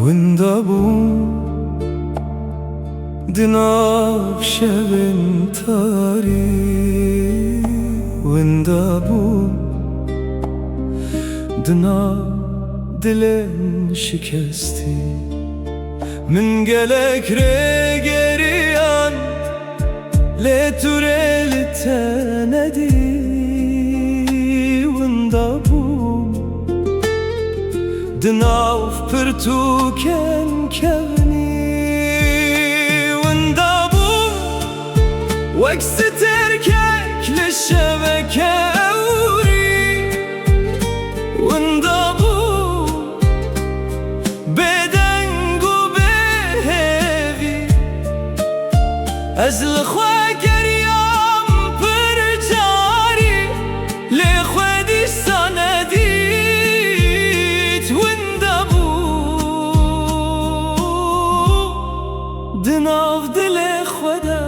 وندبون دناب شبن تاري وندبون دناب دلن شکستی من گلک رگریان لتورل تندی وندبون دناف پرتوکن کونی وندبون وکس ترکک لشبکه اوری وندبون بدنگ و بهوی از لخوا گریام پر جاری لخودی سندی دناف دل خدا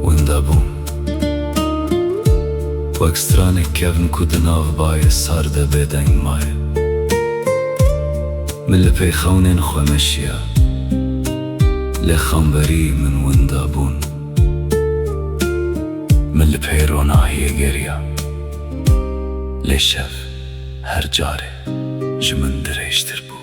وندبون وەکسترانێک کەون کو دناف باە ساردە بێدەنگ مایە من لە پێی خەونێن خۆمەشیە لێ خەمبەری من وندەبوون من لە پێی ڕۆناهیە گەریە لێ شەف هەر جارێ ji min dirêjtir bû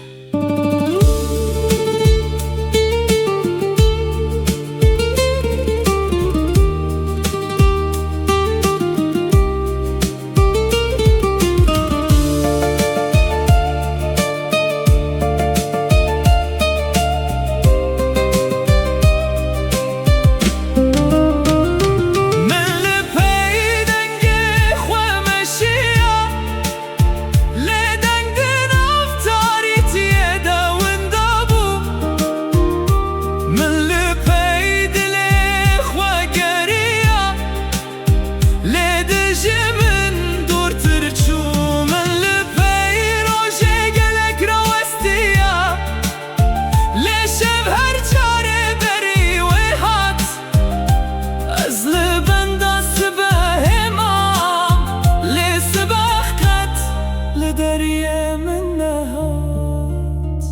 دريا من نهات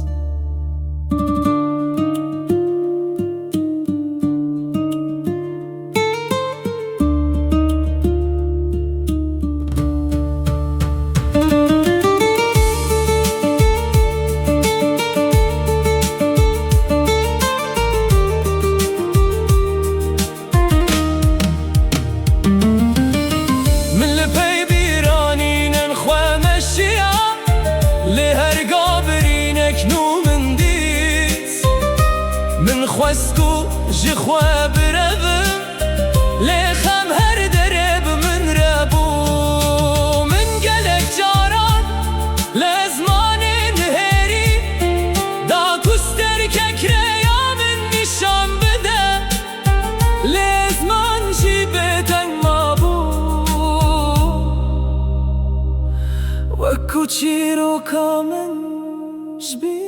من لبي بيرانين نخوة مشيا لهر قابرينك نو من ديت من خوستو جخوا بربم لخم هر درب من ربو من قلق جاران لزمان نهري دا كستر ككريا من نشان بده لزمان جيبتن مابو وكو چيرو كامن جبي